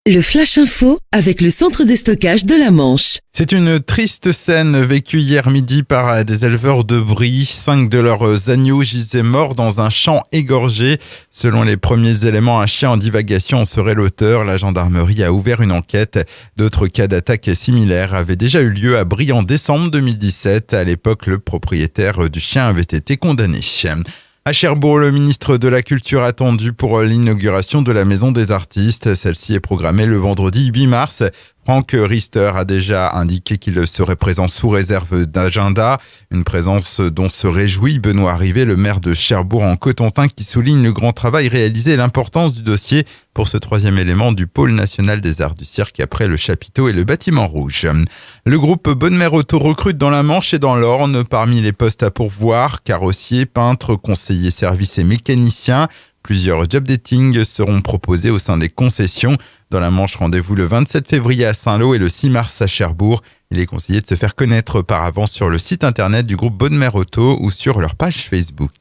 Le Flash Info avec le centre de stockage de la Manche. C'est une triste scène vécue hier midi par des éleveurs de Brie. 5 de leurs agneaux gisaient morts dans un champ égorgé. Selon les premiers éléments, un chien en divagation en serait l'auteur. La gendarmerie a ouvert une enquête. D'autres cas d'attaques similaires avaient déjà eu lieu à Brie en décembre 2017. À l'époque, le propriétaire du chien avait été condamné. À Cherbourg, le ministre de la Culture attendu pour l'inauguration de la Maison des Artistes. Celle-ci est programmée le vendredi 8 mars. Franck Riester a déjà indiqué qu'il serait présent sous réserve d'agenda. Une présence dont se réjouit Benoît Rivet, le maire de Cherbourg en Cotentin, qui souligne le grand travail réalisé et l'importance du dossier pour ce troisième élément du pôle national des arts du cirque après le chapiteau et le bâtiment rouge. Le groupe Bonne-Mère Auto recrute dans la Manche et dans l'Orne. Parmi les postes à pourvoir, carrossiers, peintres, conseillers services et mécaniciens. Plusieurs job dating seront proposés au sein des concessions. Dans la Manche, rendez-vous le 27 février à Saint-Lô et le 6 mars à Cherbourg. Il est conseillé de se faire connaître par avance sur le site internet du groupe Bonne-Mère Auto ou sur leur page Facebook.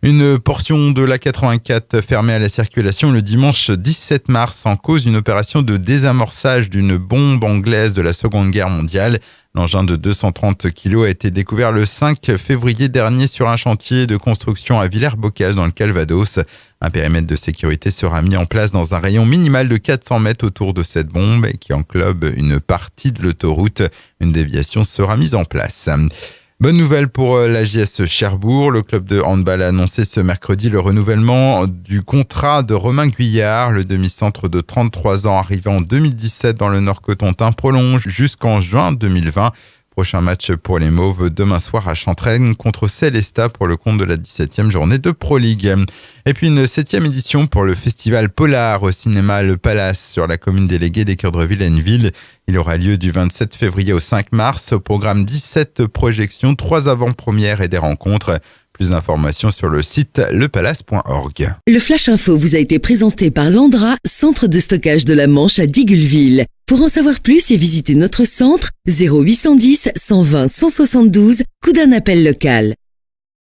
Une portion de la 84 fermée à la circulation le dimanche 17 mars en cause d'une opération de désamorçage d'une bombe anglaise de la Seconde Guerre mondiale. L'engin de 230 kg a été découvert le 5 février dernier sur un chantier de construction à Villers-Bocage dans le Calvados. Un périmètre de sécurité sera mis en place dans un rayon minimal de 400 mètres autour de cette bombe qui englobe une partie de l'autoroute. Une déviation sera mise en place. Bonne nouvelle pour l'AJS Cherbourg. Le club de handball a annoncé ce mercredi le renouvellement du contrat de Romain Guyard. Le demi-centre de 33 ans arrivé en 2017 dans le Nord-Cotentin prolonge jusqu'en juin 2020. Prochain match pour les Mauves demain soir à Chantraine contre Célestat pour le compte de la 17e journée de Pro League. Et puis une 7e édition pour le festival Polar au cinéma Le Palace sur la commune déléguée d'Équeurdreville-Henneville. Il aura lieu du 27 février au 5 mars. Au programme 17 projections, 3 avant-premières et des rencontres. Plus d'informations sur le site lepalace.org. Le Flash Info vous a été présenté par Landra, centre de stockage de la Manche à Digulleville. Pour en savoir plus et visiter notre centre, 0810 120 172, coup d'un appel local.